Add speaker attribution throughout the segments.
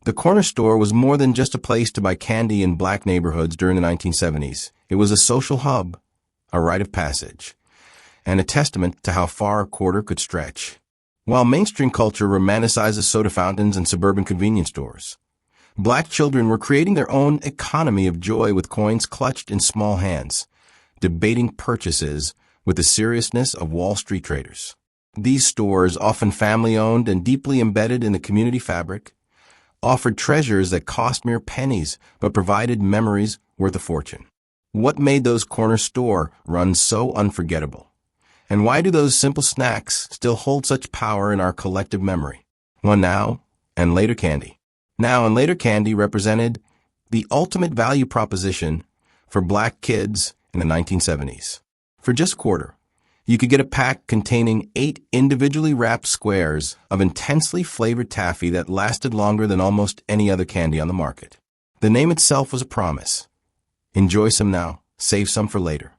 Speaker 1: The corner store was more than just a place to buy candy in black neighborhoods during the 1970s. It was a social hub, a rite of passage, and a testament to how far a quarter could stretch. While mainstream culture romanticizes soda fountains and suburban convenience stores, black children were creating their own economy of joy with coins clutched in small hands, debating purchases with the seriousness of Wall Street traders. These stores, often family-owned and deeply embedded in the community fabric, offered treasures that cost mere pennies but provided memories worth a fortune. What made those corner store runs so unforgettable? And why do those simple snacks still hold such power in our collective memory? Well, now and later candy. Now and later candy represented the ultimate value proposition for black kids in the 1970s. For just a quarter, you could get a pack containing 8 individually wrapped squares of intensely flavored taffy that lasted longer than almost any other candy on the market. The name itself was a promise. Enjoy some now, save some for later.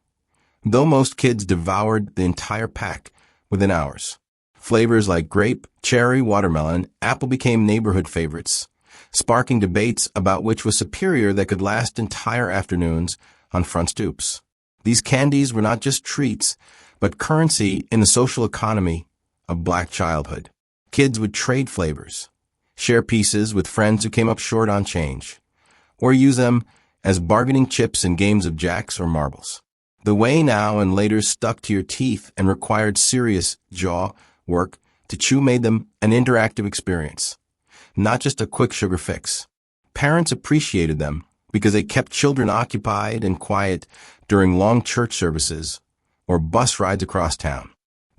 Speaker 1: Though most kids devoured the entire pack within hours. Flavors like grape, cherry, watermelon, apple became neighborhood favorites, sparking debates about which was superior that could last entire afternoons on front stoops. These candies were not just treats, but currency in the social economy of black childhood. Kids would trade flavors, share pieces with friends who came up short on change, or use them as bargaining chips in games of jacks or marbles. The way now and later stuck to your teeth and required serious jaw work to chew made them an interactive experience, not just a quick sugar fix. Parents appreciated them because they kept children occupied and quiet during long church services or bus rides across town.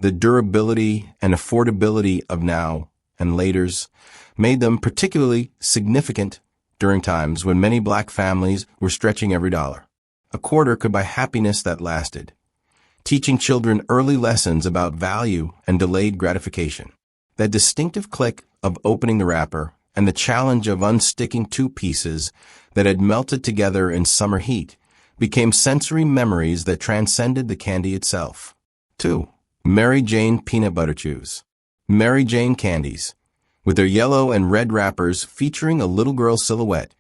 Speaker 1: The durability and affordability of now and laters made them particularly significant during times when many black families were stretching every dollar. A quarter could buy happiness that lasted, teaching children early lessons about value and delayed gratification. That distinctive click of opening the wrapper and the challenge of unsticking 2 pieces that had melted together in summer heat became sensory memories that transcended the candy itself. 2. Mary Jane Peanut Butter Chews. Mary Jane candies, with their yellow and red wrappers featuring a little girl's silhouette,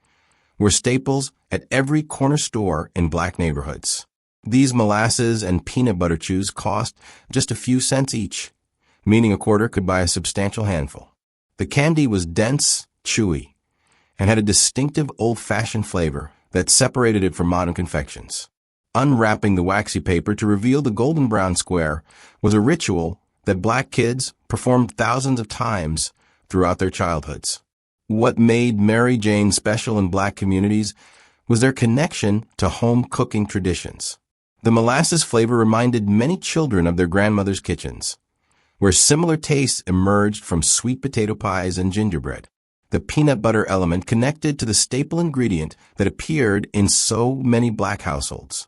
Speaker 1: were staples at every corner store in black neighborhoods. These molasses and peanut butter chews cost just a few cents each, meaning a quarter could buy a substantial handful. The candy was dense, chewy, and had a distinctive old-fashioned flavor that separated it from modern confections. Unwrapping the waxy paper to reveal the golden brown square was a ritual that black kids performed thousands of times throughout their childhoods. What made Mary Jane special in black communities was their connection to home cooking traditions. The molasses flavor reminded many children of their grandmother's kitchens, where similar tastes emerged from sweet potato pies and gingerbread. The peanut butter element connected to the staple ingredient that appeared in so many black households,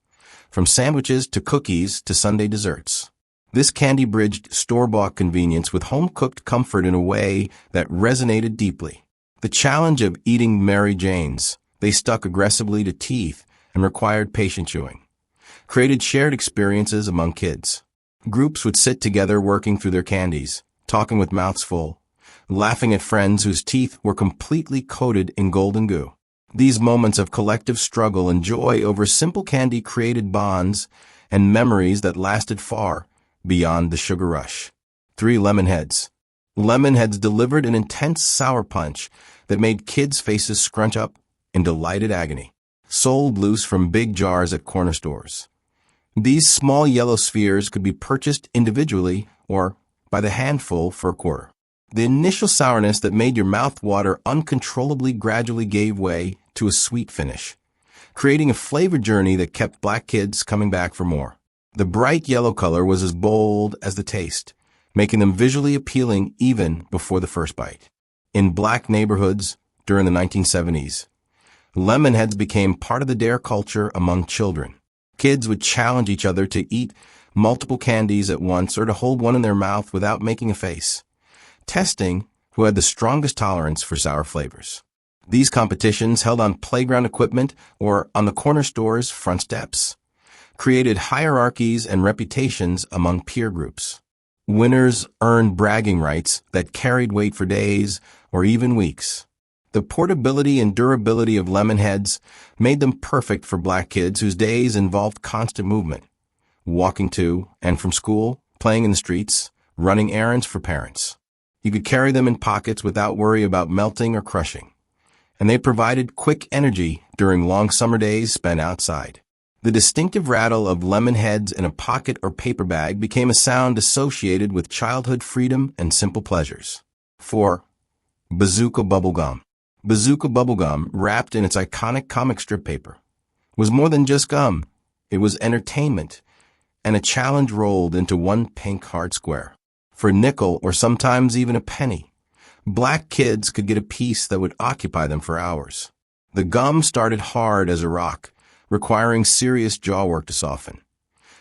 Speaker 1: from sandwiches to cookies to Sunday desserts. This candy bridged store-bought convenience with home-cooked comfort in a way that resonated deeply. The challenge of eating Mary Janes, they stuck aggressively to teeth and required patient chewing, created shared experiences among kids. Groups would sit together working through their candies, talking with mouths full, laughing at friends whose teeth were completely coated in golden goo. These moments of collective struggle and joy over simple candy created bonds and memories that lasted far beyond the sugar rush. 3. Lemon Heads. Lemon Heads delivered an intense sour punch that made kids' faces scrunch up in delighted agony. Sold loose from big jars at corner stores, these small yellow spheres could be purchased individually or by the handful for a quarter. The initial sourness that made your mouth water uncontrollably gradually gave way to a sweet finish, creating a flavor journey that kept black kids coming back for more. The bright yellow color was as bold as the taste, making them visually appealing even before the first bite. In black neighborhoods during the 1970s, lemon heads became part of the dare culture among children. Kids would challenge each other to eat multiple candies at once or to hold one in their mouth without making a face, testing who had the strongest tolerance for sour flavors. These competitions, held on playground equipment or on the corner store's front steps, created hierarchies and reputations among peer groups. Winners earned bragging rights that carried weight for days or even weeks. The portability and durability of Lemonheads made them perfect for black kids whose days involved constant movement, walking to and from school, playing in the streets, running errands for parents. You could carry them in pockets without worry about melting or crushing, and they provided quick energy during long summer days spent outside. The distinctive rattle of Lemonheads in a pocket or paper bag became a sound associated with childhood freedom and simple pleasures. 4. Bazooka Bubblegum. Bazooka Bubblegum, wrapped in its iconic comic strip paper, was more than just gum. It was entertainment, and a challenge rolled into one pink hard square. For a nickel or sometimes even a penny, black kids could get a piece that would occupy them for hours. The gum started hard as a rock, requiring serious jaw work to soften,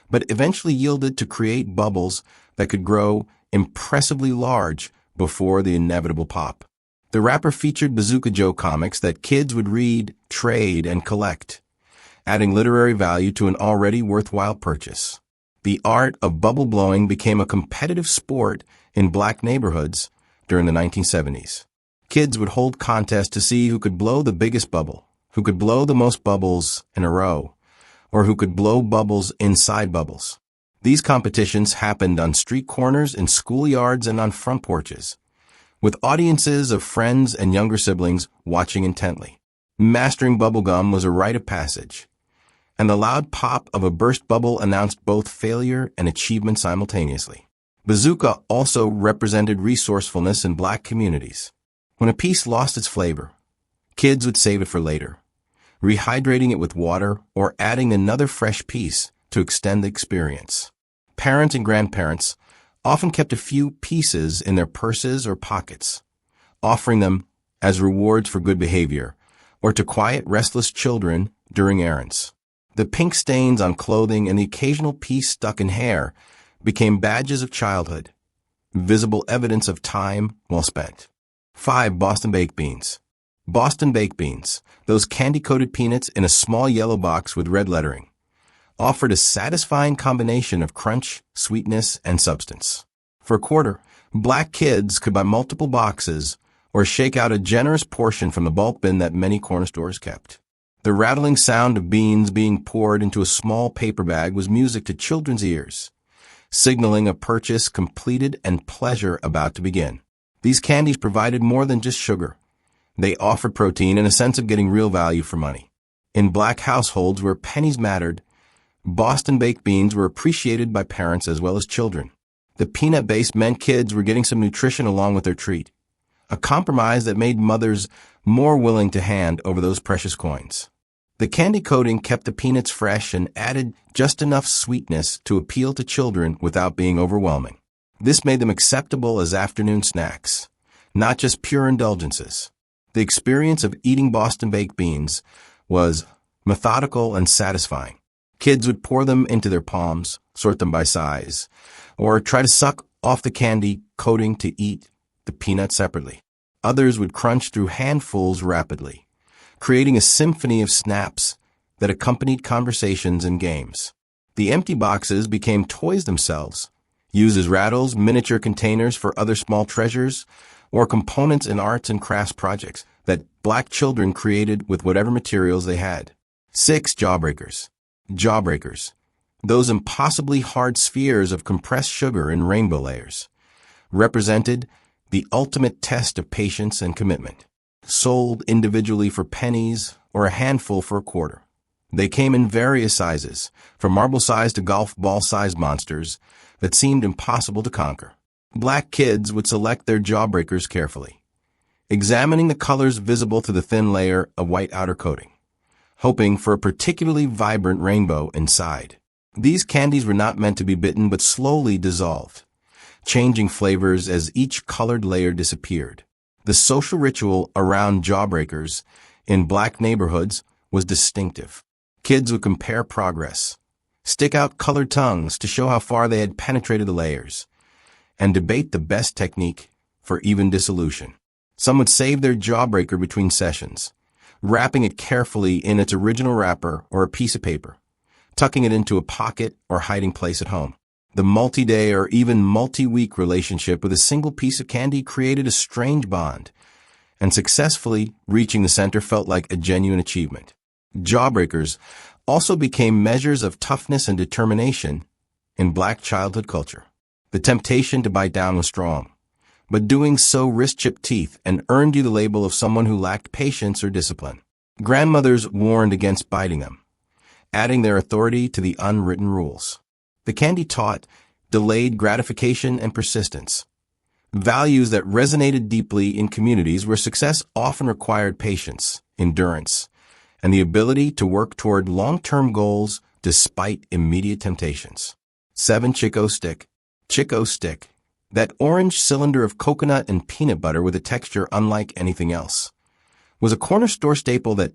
Speaker 1: but eventually yielded to create bubbles that could grow impressively large before the inevitable pop. The wrapper featured Bazooka Joe comics that kids would read, trade, and collect, adding literary value to an already worthwhile purchase. The art of bubble blowing became a competitive sport in black neighborhoods during the 1970s. Kids would hold contests to see who could blow the biggest bubble, who could blow the most bubbles in a row, or who could blow bubbles inside bubbles. These competitions happened on street corners, in schoolyards, and on front porches, with audiences of friends and younger siblings watching intently. Mastering bubblegum was a rite of passage, and the loud pop of a burst bubble announced both failure and achievement simultaneously. Bazooka also represented resourcefulness in black communities. When a piece lost its flavor, kids would save it for later, rehydrating it with water or adding another fresh piece to extend the experience. Parents and grandparents often kept a few pieces in their purses or pockets, offering them as rewards for good behavior or to quiet restless children during errands. The pink stains on clothing and the occasional piece stuck in hair became badges of childhood, visible evidence of time well spent. 5. Boston Baked Beans. Boston Baked Beans, those candy-coated peanuts in a small yellow box with red lettering, offered a satisfying combination of crunch, sweetness, and substance. For a quarter, black kids could buy multiple boxes or shake out a generous portion from the bulk bin that many corner stores kept. The rattling sound of beans being poured into a small paper bag was music to children's ears, signaling a purchase completed and pleasure about to begin. These candies provided more than just sugar. They offered protein and a sense of getting real value for money. In black households where pennies mattered, Boston Baked Beans were appreciated by parents as well as children. The peanut base meant kids were getting some nutrition along with their treat, a compromise that made mothers more willing to hand over those precious coins. The candy coating kept the peanuts fresh and added just enough sweetness to appeal to children without being overwhelming. This made them acceptable as afternoon snacks, not just pure indulgences. The experience of eating Boston Baked Beans was methodical and satisfying. Kids would pour them into their palms, sort them by size, or try to suck off the candy coating to eat the peanuts separately. Others would crunch through handfuls rapidly, creating a symphony of snaps that accompanied conversations and games. The empty boxes became toys themselves, used as rattles, miniature containers for other small treasures, or components in arts and crafts projects that black children created with whatever materials they had. 6. Jawbreakers. Jawbreakers, those impossibly hard spheres of compressed sugar in rainbow layers, represented the ultimate test of patience and commitment. Sold individually for pennies or a handful for a quarter. They came in various sizes, from marble-sized to golf ball-sized monsters that seemed impossible to conquer. Black kids would select their jawbreakers carefully, examining the colors visible through the thin layer of white outer coating, hoping for a particularly vibrant rainbow inside. These candies were not meant to be bitten but slowly dissolved, changing flavors as each colored layer disappeared. The social ritual around jawbreakers in black neighborhoods was distinctive. Kids would compare progress, stick out colored tongues to show how far they had penetrated the layers, and debate the best technique for even dissolution. Some would save their jawbreaker between sessions, wrapping it carefully in its original wrapper or a piece of paper, tucking it into a pocket or hiding place at home. The multi-day or even multi-week relationship with a single piece of candy created a strange bond, and successfully reaching the center felt like a genuine achievement. Jawbreakers also became measures of toughness and determination in Black childhood culture. The temptation to bite down was strong, but doing so risked chipped teeth and earned you the label of someone who lacked patience or discipline. Grandmothers warned against biting them, adding their authority to the unwritten rules. The candy taught delayed gratification and persistence, values that resonated deeply in communities where success often required patience, endurance, and the ability to work toward long-term goals despite immediate temptations. 7. Chico Stick. Chico Stick, that orange cylinder of coconut and peanut butter with a texture unlike anything else, was a corner store staple that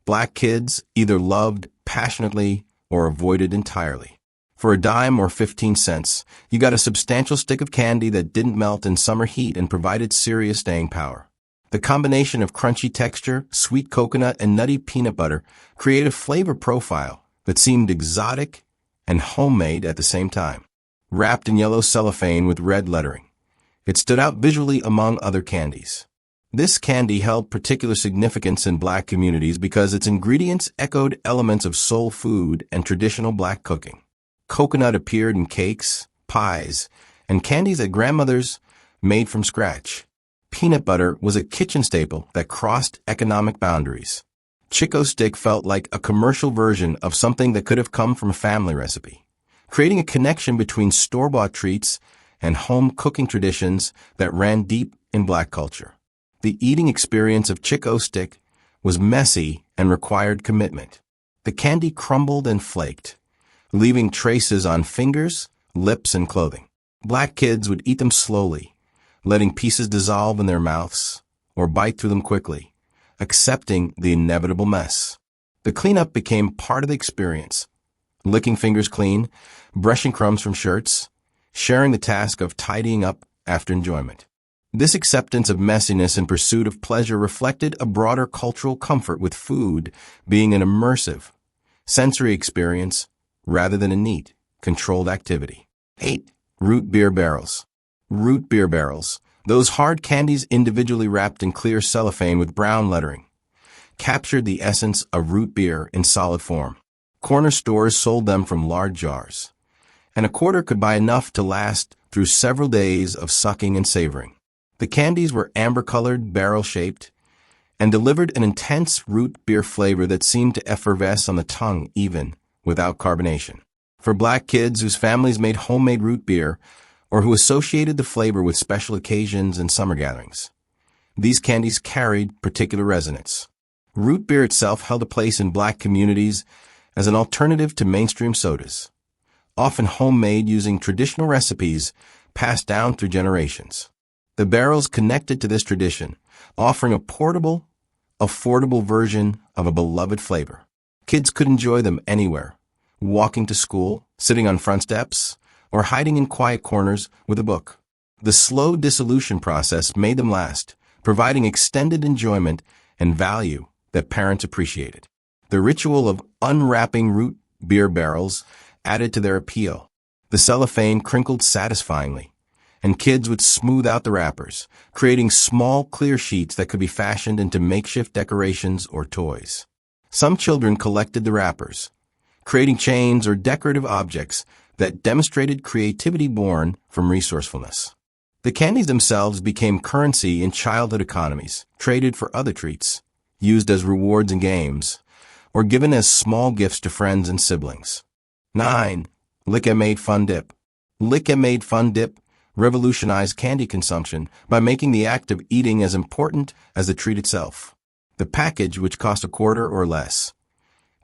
Speaker 1: Black kids either loved passionately or avoided entirely. For a dime or 15 cents, you got a substantial stick of candy that didn't melt in summer heat and provided serious staying power. The combination of crunchy texture, sweet coconut, and nutty peanut butter created a flavor profile that seemed exotic and homemade at the same time. Wrapped in yellow cellophane with red lettering, it stood out visually among other candies. This candy held particular significance in Black communities because its ingredients echoed elements of soul food and traditional Black cooking. Coconut appeared in cakes, pies, and candies that grandmothers made from scratch. Peanut butter was a kitchen staple that crossed economic boundaries. Chico Stick felt like a commercial version of something that could have come from a family recipe, creating a connection between store-bought treats and home cooking traditions that ran deep in Black culture. The eating experience of Chico Stick was messy and required commitment. The candy crumbled and flaked, leaving traces on fingers, lips, and clothing. Black kids would eat them slowly, letting pieces dissolve in their mouths or bite through them quickly, accepting the inevitable mess. The cleanup became part of the experience, licking fingers clean, brushing crumbs from shirts, sharing the task of tidying up after enjoyment. This acceptance of messiness in pursuit of pleasure reflected a broader cultural comfort with food being an immersive, sensory experience rather than a neat, controlled activity. 8. Root beer barrels. Root beer barrels, those hard candies individually wrapped in clear cellophane with brown lettering, captured the essence of root beer in solid form. Corner stores sold them from large jars, and a quarter could buy enough to last through several days of sucking and savoring. The candies were amber-colored, barrel-shaped, and delivered an intense root beer flavor that seemed to effervesce on the tongue even without carbonation. For Black kids whose families made homemade root beer or who associated the flavor with special occasions and summer gatherings, these candies carried particular resonance. Root beer itself held a place in Black communities as an alternative to mainstream sodas, often homemade using traditional recipes passed down through generations. The barrels connected to this tradition, offering a portable, affordable version of a beloved flavor. Kids could enjoy them anywhere, walking to school, sitting on front steps, or hiding in quiet corners with a book. The slow dissolution process made them last, providing extended enjoyment and value that parents appreciated. The ritual of unwrapping root beer barrels added to their appeal. The cellophane crinkled satisfyingly, and kids would smooth out the wrappers, creating small, clear sheets that could be fashioned into makeshift decorations or toys. Some children collected the wrappers, creating chains or decorative objects that demonstrated creativity born from resourcefulness. The candies themselves became currency in childhood economies, traded for other treats, used as rewards in games, or given as small gifts to friends and siblings. 9. Lick-a-Made Fun Dip. Lick-a-Made Fun Dip revolutionized candy consumption by making the act of eating as important as the treat itself. The package, which cost a quarter or less,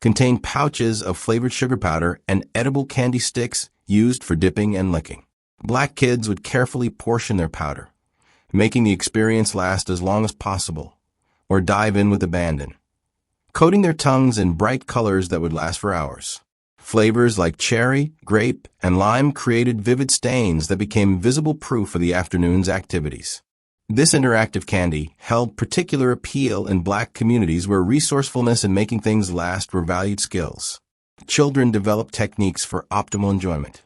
Speaker 1: contained pouches of flavored sugar powder and edible candy sticks used for dipping and licking. Black kids would carefully portion their powder, making the experience last as long as possible, or dive in with abandon, coating their tongues in bright colors that would last for hours. Flavors like cherry, grape, and lime created vivid stains that became visible proof of the afternoon's activities. This interactive candy held particular appeal in Black communities where resourcefulness and making things last were valued skills. Children developed techniques for optimal enjoyment.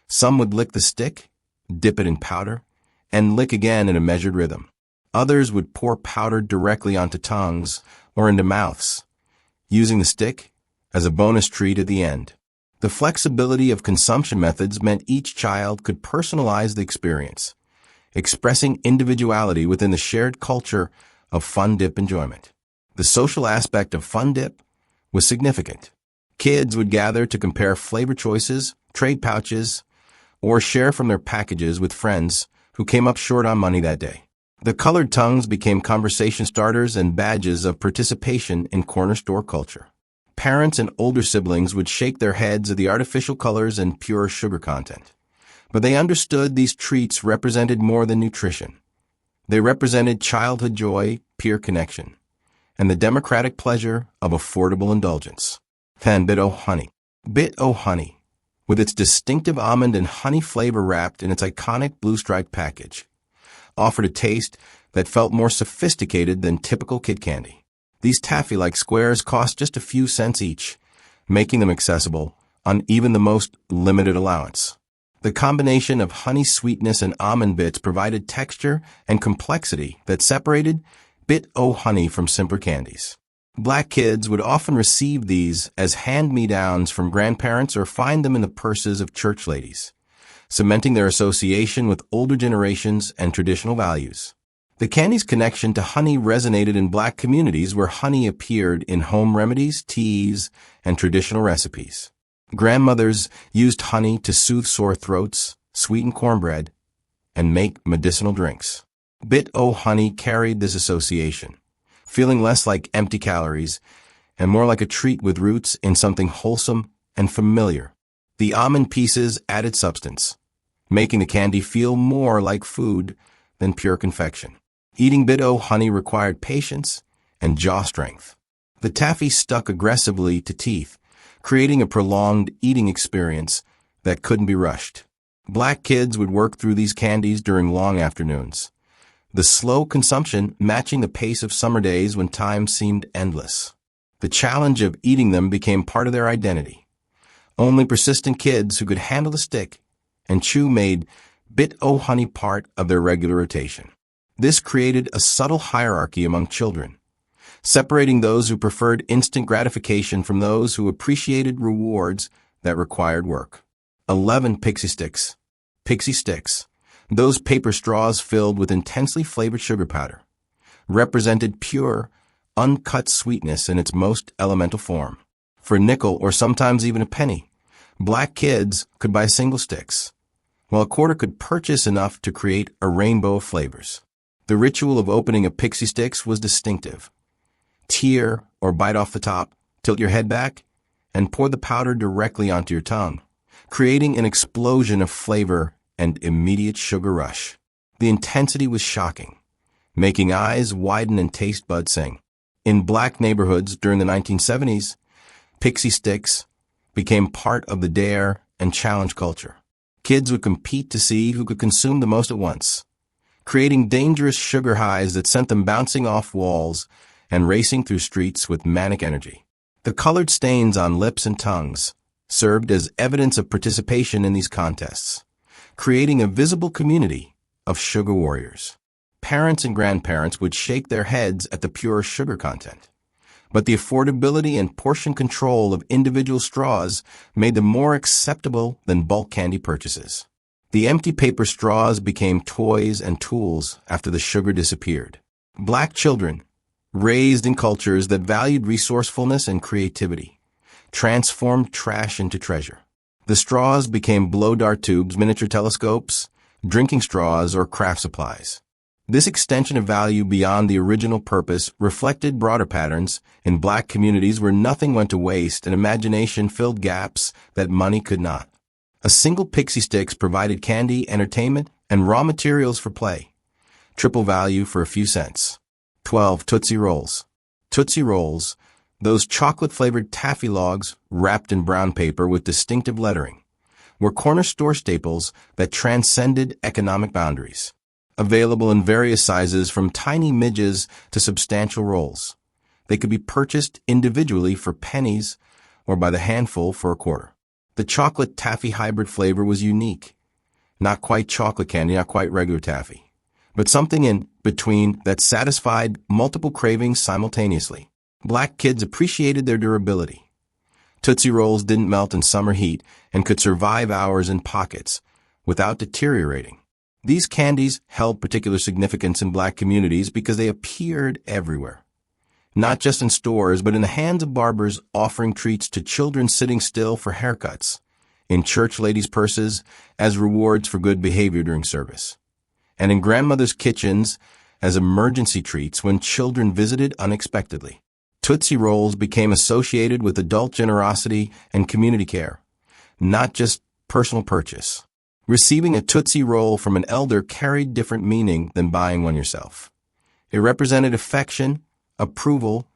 Speaker 1: Some would lick the stick, dip it in powder, and lick again in a measured rhythm. Others would pour powder directly onto tongues or into mouths, using the stick as a bonus treat at the end. The flexibility of consumption methods meant each child could personalize the experience, expressing individuality within the shared culture of Fun Dip enjoyment. The social aspect of Fun Dip was significant. Kids would gather to compare flavor choices, trade pouches, or share from their packages with friends who came up short on money that day. The colored tongues became conversation starters and badges of participation in corner store culture. Parents and older siblings would shake their heads at the artificial colors and pure sugar content. But they understood these treats represented more than nutrition. They represented childhood joy, peer connection, and the democratic pleasure of affordable indulgence. Then Bit O' Honey. Bit O' Honey, with its distinctive almond and honey flavor wrapped in its iconic blue-striped package, offered a taste that felt more sophisticated than typical kid candy. These taffy-like squares cost just a few cents each, making them accessible on even the most limited allowance. The combination of honey sweetness and almond bits provided texture and complexity that separated Bit O' Honey from simpler candies. Black kids would often receive these as hand-me-downs from grandparents or find them in the purses of church ladies, cementing their association with older generations and traditional values. The candy's connection to honey resonated in Black communities where honey appeared in home remedies, teas, and traditional recipes. Grandmothers used honey to soothe sore throats, sweeten cornbread, and make medicinal drinks. Bit O' Honey carried this association, feeling less like empty calories and more like a treat with roots in something wholesome and familiar. The almond pieces added substance, making the candy feel more like food than pure confection. Eating Bit O' Honey required patience and jaw strength. The taffy stuck aggressively to teeth, creating a prolonged eating experience that couldn't be rushed. Black kids would work through these candies during long afternoons, the slow consumption matching the pace of summer days when time seemed endless. The challenge of eating them became part of their identity. Only persistent kids who could handle the stick and chew made Bit O' Honey part of their regular rotation. This created a subtle hierarchy among children, separating those who preferred instant gratification from those who appreciated rewards that required work. 11 Pixie Sticks. Pixie Sticks, those paper straws filled with intensely flavored sugar powder, represented pure, uncut sweetness in its most elemental form. For a nickel or sometimes even a penny, Black kids could buy single sticks, while a quarter could purchase enough to create a rainbow of flavors. The ritual of opening a Pixie Sticks was distinctive. Tear or bite off the top, tilt your head back, and pour the powder directly onto your tongue, creating an explosion of flavor and immediate sugar rush. The intensity was shocking, making eyes widen and taste buds sing. In Black neighborhoods during the 1970s, Pixie Sticks became part of the dare and challenge culture. Kids would compete to see who could consume the most at once, creating dangerous sugar highs that sent them bouncing off walls and racing through streets with manic energy. The colored stains on lips and tongues served as evidence of participation in these contests, creating a visible community of sugar warriors. Parents and grandparents would shake their heads at the pure sugar content, but the affordability and portion control of individual straws made them more acceptable than bulk candy purchases. The empty paper straws became toys and tools after the sugar disappeared. Black children, raised in cultures that valued resourcefulness and creativity, transformed trash into treasure. The straws became blow-dart tubes, miniature telescopes, drinking straws, or craft supplies. This extension of value beyond the original purpose reflected broader patterns in Black communities where nothing went to waste and imagination filled gaps that money could not. A single Pixie Sticks provided candy, entertainment, and raw materials for play. Triple value for a few cents. 12 Tootsie Rolls. Tootsie Rolls, those chocolate-flavored taffy logs wrapped in brown paper with distinctive lettering, were corner store staples that transcended economic boundaries. Available in various sizes from tiny midges to substantial rolls, they could be purchased individually for pennies or by the handful for a quarter. The chocolate taffy hybrid flavor was unique. Not quite chocolate candy, not quite regular taffy, but something in that satisfied multiple cravings simultaneously. Black kids appreciated their durability. Tootsie Rolls didn't melt in summer heat and could survive hours in pockets without deteriorating. These candies held particular significance in Black communities because they appeared everywhere. Not just in stores, but in the hands of barbers offering treats to children sitting still for haircuts, in church ladies' purses as rewards for good behavior during service, and in grandmothers' kitchens as emergency treats when children visited unexpectedly. Tootsie Rolls became associated with adult generosity and community care, not just personal purchase. Receiving a Tootsie Roll from an elder carried different meaning than buying one yourself. It represented affection, approval,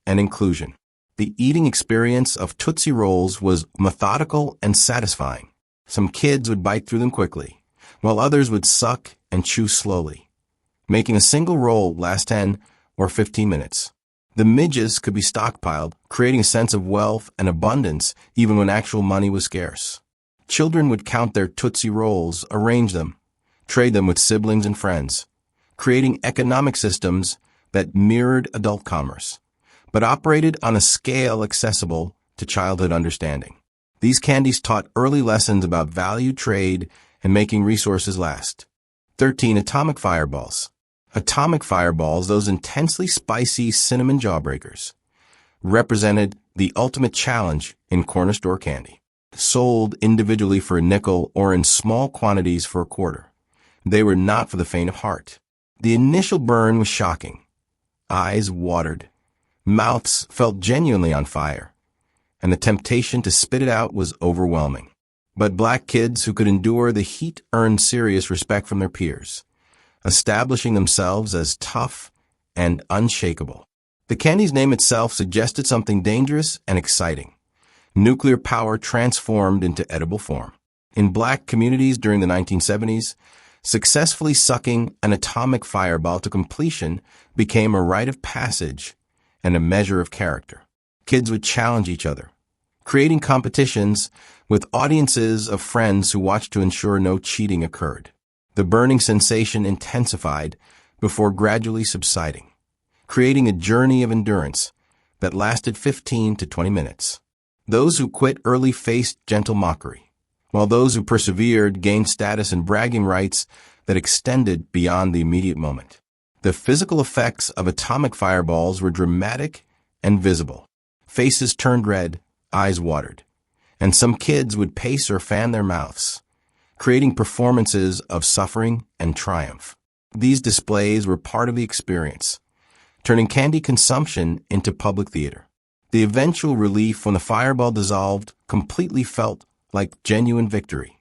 Speaker 1: and inclusion. The eating experience of Tootsie Rolls was methodical and satisfying. Some kids would bite through them quickly, while others would suck and chew slowly, making a single roll last 10 or 15 minutes. The midges could be stockpiled, creating a sense of wealth and abundance even when actual money was scarce. Children would count their Tootsie Rolls, arrange them, trade them with siblings and friends, creating economic systems that mirrored adult commerce, but operated on a scale accessible to childhood understanding. These candies taught early lessons about value, trade, and making resources last. 13. Atomic Fireballs. Atomic Fireballs, those intensely spicy cinnamon jawbreakers, represented the ultimate challenge in corner store candy. Sold individually for a nickel or in small quantities for a quarter. They were not for the faint of heart. The initial burn was shocking. Eyes watered. Mouths felt genuinely on fire. And the temptation to spit it out was overwhelming. But Black kids who could endure the heat earned serious respect from their peers, establishing themselves as tough and unshakable. The candy's name itself suggested something dangerous and exciting. Nuclear power transformed into edible form. In Black communities during the 1970s, successfully sucking an atomic fireball to completion became a rite of passage and a measure of character. Kids would challenge each other, creating competitions with audiences of friends who watched to ensure no cheating occurred. The burning sensation intensified before gradually subsiding, creating a journey of endurance that lasted 15 to 20 minutes. Those who quit early faced gentle mockery, while those who persevered gained status and bragging rights that extended beyond the immediate moment. The physical effects of atomic fireballs were dramatic and visible. Faces turned red, eyes watered, and some kids would pace or fan their mouths, creating performances of suffering and triumph. These displays were part of the experience, turning candy consumption into public theater. The eventual relief when the fireball dissolved completely felt like genuine victory,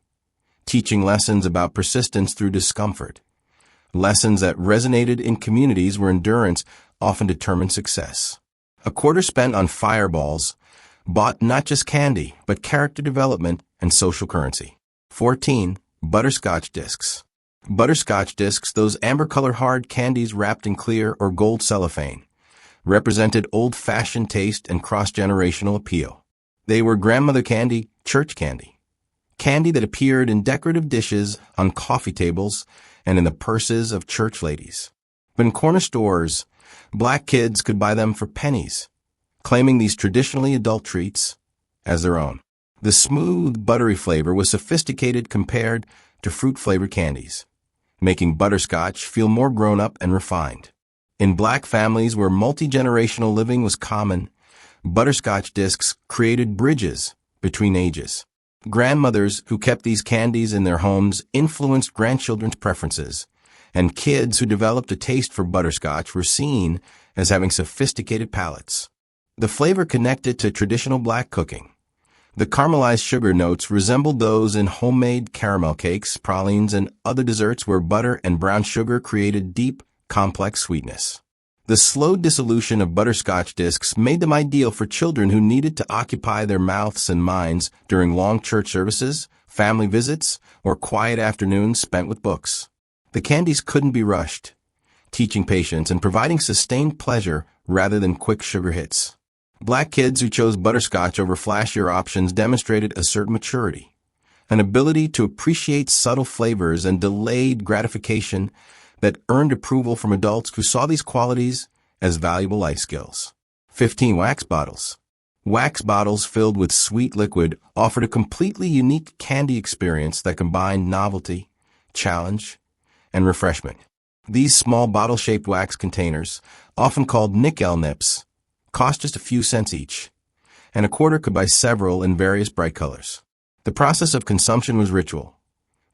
Speaker 1: teaching lessons about persistence through discomfort, lessons that resonated in communities where endurance often determined success. A quarter spent on fireballs bought not just candy, but character development and social currency. 14. Butterscotch Discs. Butterscotch discs, those amber-colored hard candies wrapped in clear or gold cellophane, represented old-fashioned taste and cross-generational appeal. They were grandmother candy, church candy, candy that appeared in decorative dishes on coffee tables and in the purses of church ladies. But in corner stores, Black kids could buy them for pennies, claiming these traditionally adult treats as their own. The smooth, buttery flavor was sophisticated compared to fruit-flavored candies, making butterscotch feel more grown-up and refined. In Black families where multi-generational living was common, butterscotch discs created bridges between ages. Grandmothers who kept these candies in their homes influenced grandchildren's preferences, and kids who developed a taste for butterscotch were seen as having sophisticated palates. The flavor connected to traditional Black cooking. The caramelized sugar notes resembled those in homemade caramel cakes, pralines, and other desserts where butter and brown sugar created deep, complex sweetness. The slow dissolution of butterscotch discs made them ideal for children who needed to occupy their mouths and minds during long church services, family visits, or quiet afternoons spent with books. The candies couldn't be rushed, teaching patience and providing sustained pleasure rather than quick sugar hits. Black kids who chose butterscotch over flashier options demonstrated a certain maturity, an ability to appreciate subtle flavors and delayed gratification that earned approval from adults who saw these qualities as valuable life skills. 15. Wax bottles. Wax bottles filled with sweet liquid offered a completely unique candy experience that combined novelty, challenge, and refreshment. These small bottle-shaped wax containers, often called nickel nips, cost just a few cents each, and a quarter could buy several in various bright colors. The process of consumption was ritual.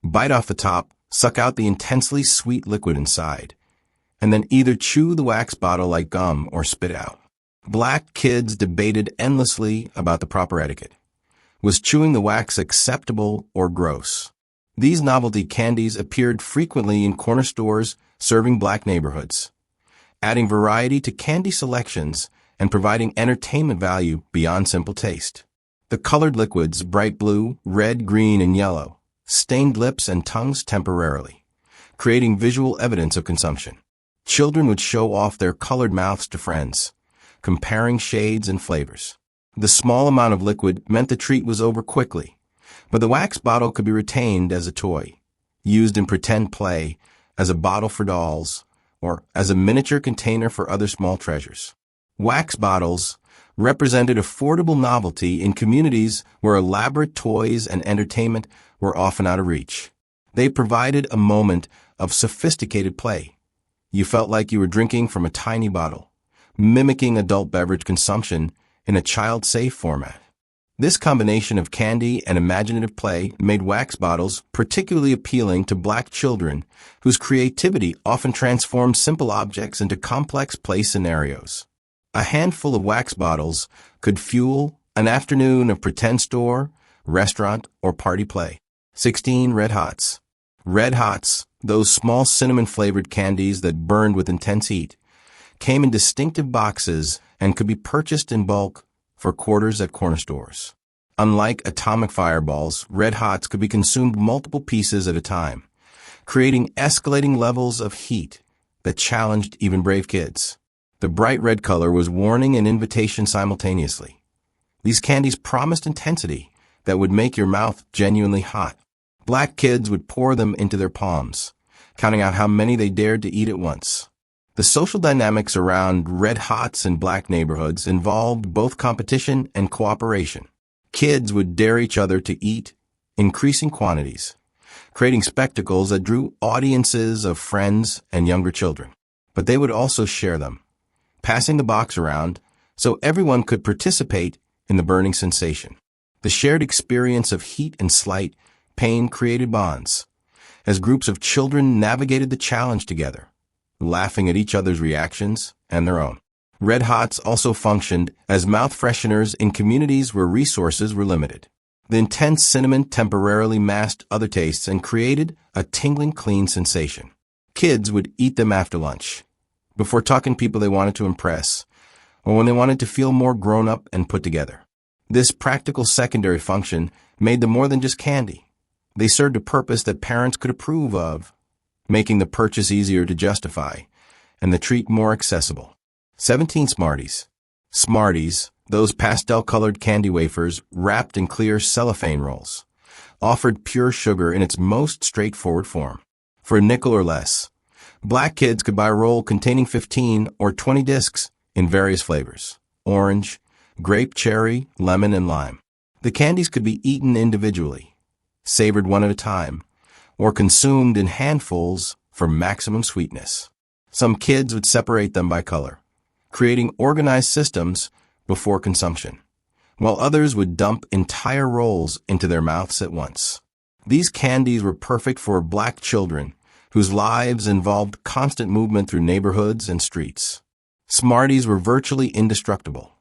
Speaker 1: Bite off the top, suck out the intensely sweet liquid inside, and then either chew the wax bottle like gum or spit out. Black kids debated endlessly about the proper etiquette. Was chewing the wax acceptable or gross? These novelty candies appeared frequently in corner stores serving black neighborhoods, adding variety to candy selections and providing entertainment value beyond simple taste. The colored liquids, bright blue, red, green, and yellow, stained lips and tongues temporarily, creating visual evidence of consumption. Children would show off their colored mouths to friends, comparing shades and flavors. The small amount of liquid meant the treat was over quickly, but the wax bottle could be retained as a toy, used in pretend play, as a bottle for dolls, or as a miniature container for other small treasures. Wax bottles represented affordable novelty in communities where elaborate toys and entertainment were often out of reach. They provided a moment of sophisticated play. You felt like you were drinking from a tiny bottle, mimicking adult beverage consumption in a child-safe format. This combination of candy and imaginative play made wax bottles particularly appealing to black children whose creativity often transformed simple objects into complex play scenarios. A handful of wax bottles could fuel an afternoon of pretend store, restaurant, or party play. 16. Red Hots. Red Hots, those small cinnamon-flavored candies that burned with intense heat, came in distinctive boxes and could be purchased in bulk for quarters at corner stores. Unlike atomic fireballs, Red Hots could be consumed multiple pieces at a time, creating escalating levels of heat that challenged even brave kids. The bright red color was warning and invitation simultaneously. These candies promised intensity that would make your mouth genuinely hot. Black kids would pour them into their palms, counting out how many they dared to eat at once. The social dynamics around Red Hots in black neighborhoods involved both competition and cooperation. Kids would dare each other to eat increasing quantities, creating spectacles that drew audiences of friends and younger children. But they would also share them, passing the box around so everyone could participate in the burning sensation. The shared experience of heat and slight pain created bonds, as groups of children navigated the challenge together, laughing at each other's reactions and their own. Red Hots also functioned as mouth fresheners in communities where resources were limited. The intense cinnamon temporarily masked other tastes and created a tingling clean sensation. Kids would eat them after lunch, before talking to people they wanted to impress, or when they wanted to feel more grown up and put together. This practical secondary function made them more than just candy. They served a purpose that parents could approve of, making the purchase easier to justify and the treat more accessible. 17. Smarties. Smarties, those pastel-colored candy wafers wrapped in clear cellophane rolls, offered pure sugar in its most straightforward form. For a nickel or less, black kids could buy a roll containing 15 or 20 discs in various flavors: orange, grape, cherry, lemon, and lime. The candies could be eaten individually, savored one at a time, or consumed in handfuls for maximum sweetness. Some kids would separate them by color, creating organized systems before consumption, while others would dump entire rolls into their mouths at once. These candies were perfect for black children whose lives involved constant movement through neighborhoods and streets. Smarties were virtually indestructible.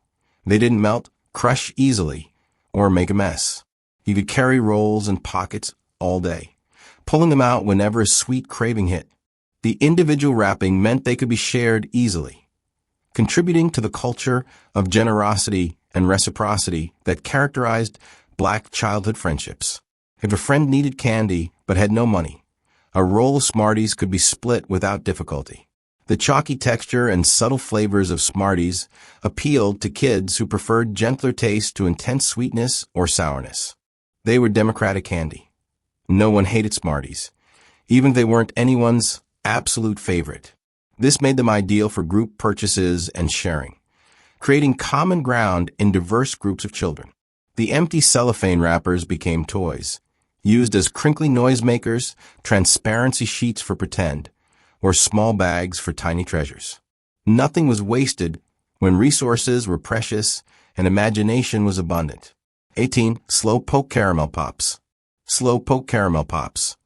Speaker 1: They didn't melt, crush easily, or make a mess. You could carry rolls in pockets all day, pulling them out whenever a sweet craving hit. The individual wrapping meant they could be shared easily, contributing to the culture of generosity and reciprocity that characterized black childhood friendships. If a friend needed candy but had no money, a roll of Smarties could be split without difficulty. The chalky texture and subtle flavors of Smarties appealed to kids who preferred gentler taste to intense sweetness or sourness. They were democratic candy. No one hated Smarties, even if they weren't anyone's absolute favorite. This made them ideal for group purchases and sharing, creating common ground in diverse groups of children. The empty cellophane wrappers became toys, used as crinkly noisemakers, transparency sheets for pretend, or small bags for tiny treasures. Nothing was wasted when resources were precious and imagination was abundant. 18. Slowpoke Caramel Pops. Slowpoke Caramel Pops.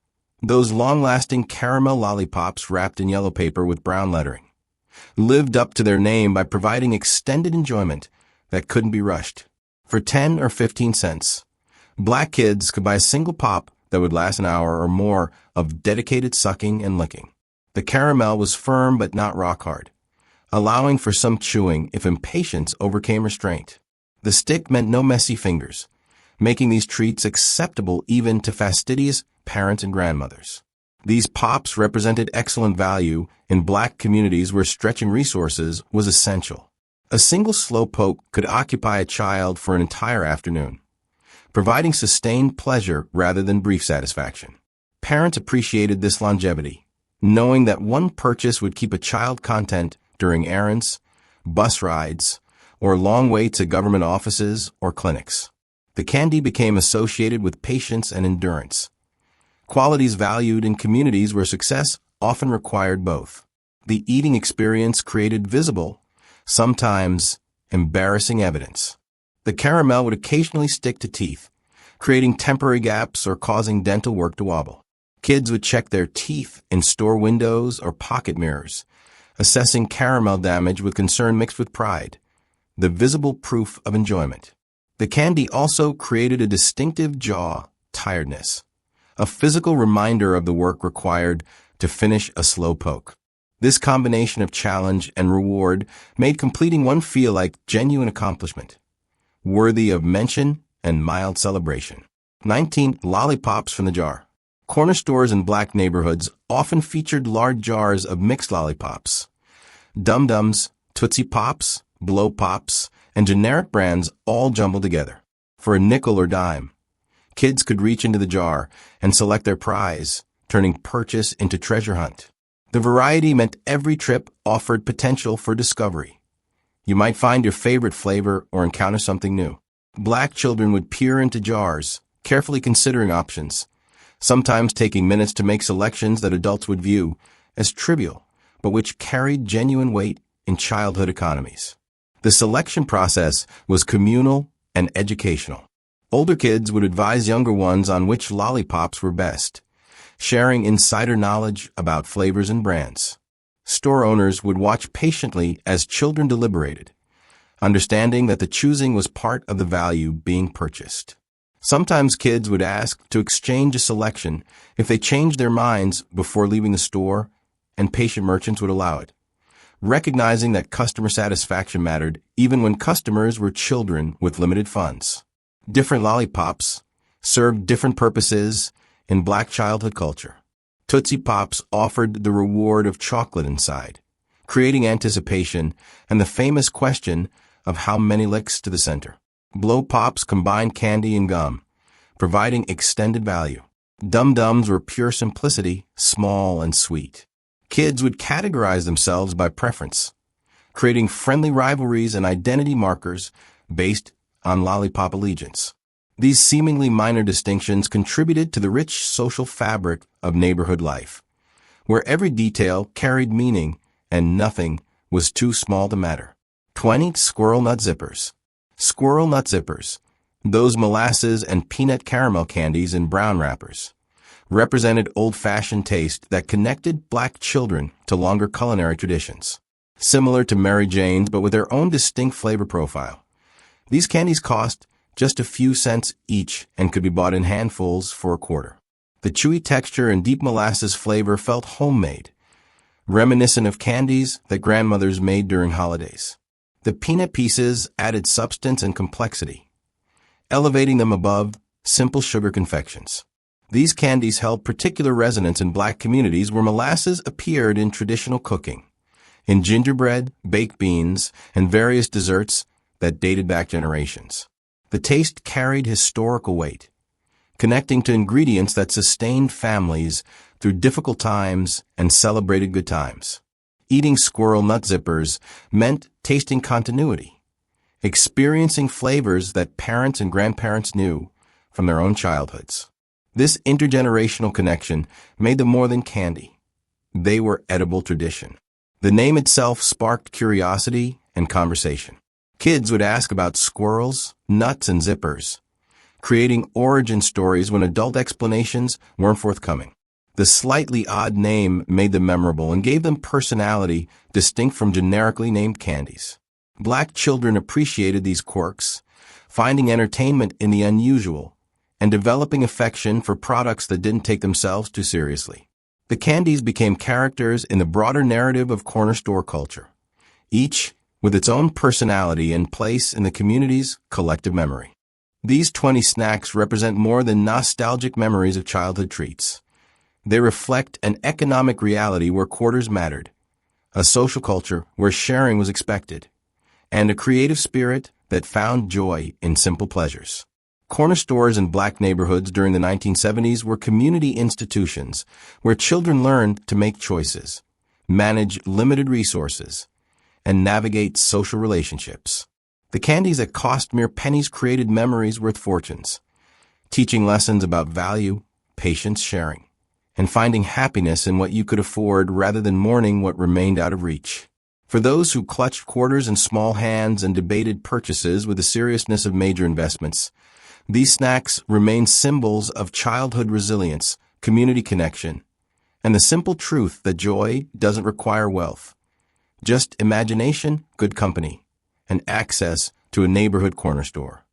Speaker 1: Those long-lasting caramel lollipops wrapped in yellow paper with brown lettering lived up to their name by providing extended enjoyment that couldn't be rushed. For 10 or 15 cents, black kids could buy a single pop that would last an hour or more of dedicated sucking and licking. The caramel was firm but not rock hard, allowing for some chewing if impatience overcame restraint. The stick meant no messy fingers, making these treats acceptable even to fastidious parents and grandmothers. These pops represented excellent value in black communities where stretching resources was essential. A single slowpoke could occupy a child for an entire afternoon, providing sustained pleasure rather than brief satisfaction. Parents appreciated this longevity, knowing that one purchase would keep a child content during errands, bus rides, or long waits at government offices or clinics. The candy became associated with patience and endurance, qualities valued in communities where success often required both. The eating experience created visible, sometimes embarrassing evidence. The caramel would occasionally stick to teeth, creating temporary gaps or causing dental work to wobble. Kids would check their teeth in store windows or pocket mirrors, assessing caramel damage with concern mixed with pride, the visible proof of enjoyment. The candy also created a distinctive jaw tiredness, a physical reminder of the work required to finish a slowpoke. This combination of challenge and reward made completing one feel like genuine accomplishment, worthy of mention and mild celebration. 19. Lollipops from the jar. Corner stores in black neighborhoods often featured large jars of mixed lollipops. Dum Dums, Tootsie Pops, Blow Pops, and generic brands all jumbled together. For a nickel or dime, kids could reach into the jar and select their prize, turning purchase into treasure hunt. The variety meant every trip offered potential for discovery. You might find your favorite flavor or encounter something new. Black children would peer into jars, carefully considering options, sometimes taking minutes to make selections that adults would view as trivial, but which carried genuine weight in childhood economies. The selection process was communal and educational. Older kids would advise younger ones on which lollipops were best, sharing insider knowledge about flavors and brands. Store owners would watch patiently as children deliberated, understanding that the choosing was part of the value being purchased. Sometimes kids would ask to exchange a selection if they changed their minds before leaving the store, and patient merchants would allow it, recognizing that customer satisfaction mattered even when customers were children with limited funds. Different lollipops served different purposes in black childhood culture. Tootsie Pops offered the reward of chocolate inside, creating anticipation and the famous question of how many licks to the center. Blow Pops combined candy and gum, providing extended value. Dum Dums were pure simplicity, small and sweet. Kids would categorize themselves by preference, creating friendly rivalries and identity markers based on lollipop allegiance. These seemingly minor distinctions contributed to the rich social fabric of neighborhood life, where every detail carried meaning and nothing was too small to matter. 20. Squirrel Nut Zippers. Squirrel Nut Zippers, those molasses and peanut caramel candies in brown wrappers, represented old-fashioned taste that connected black children to longer culinary traditions. Similar to Mary Jane's but with their own distinct flavor profile, these candies cost just a few cents each and could be bought in handfuls for a quarter. The chewy texture and deep molasses flavor felt homemade, reminiscent of candies that grandmothers made during holidays. The peanut pieces added substance and complexity, elevating them above simple sugar confections. These candies held particular resonance in black communities where molasses appeared in traditional cooking, in gingerbread, baked beans, and various desserts that dated back generations. The taste carried historical weight, connecting to ingredients that sustained families through difficult times and celebrated good times. Eating squirrel nut zippers meant tasting continuity, experiencing flavors that parents and grandparents knew from their own childhoods. This intergenerational connection made them more than candy. They were edible tradition. The name itself sparked curiosity and conversation. Kids would ask about squirrels, nuts, and zippers, creating origin stories when adult explanations weren't forthcoming. The slightly odd name made them memorable and gave them personality distinct from generically named candies. Black children appreciated these quirks, finding entertainment in the unusual and developing affection for products that didn't take themselves too seriously. The candies became characters in the broader narrative of corner store culture, each with its own personality and place in the community's collective memory. These 20 snacks represent more than nostalgic memories of childhood treats. They reflect an economic reality where quarters mattered, a social culture where sharing was expected, and a creative spirit that found joy in simple pleasures. Corner stores in black neighborhoods during the 1970s were community institutions where children learned to make choices, manage limited resources, and navigate social relationships. The candies that cost mere pennies created memories worth fortunes, teaching lessons about value, patience, sharing, and finding happiness in what you could afford rather than mourning what remained out of reach. For those who clutched quarters in small hands and debated purchases with the seriousness of major investments, these snacks remain symbols of childhood resilience, community connection, and the simple truth that joy doesn't require wealth, just imagination, good company, and access to a neighborhood corner store.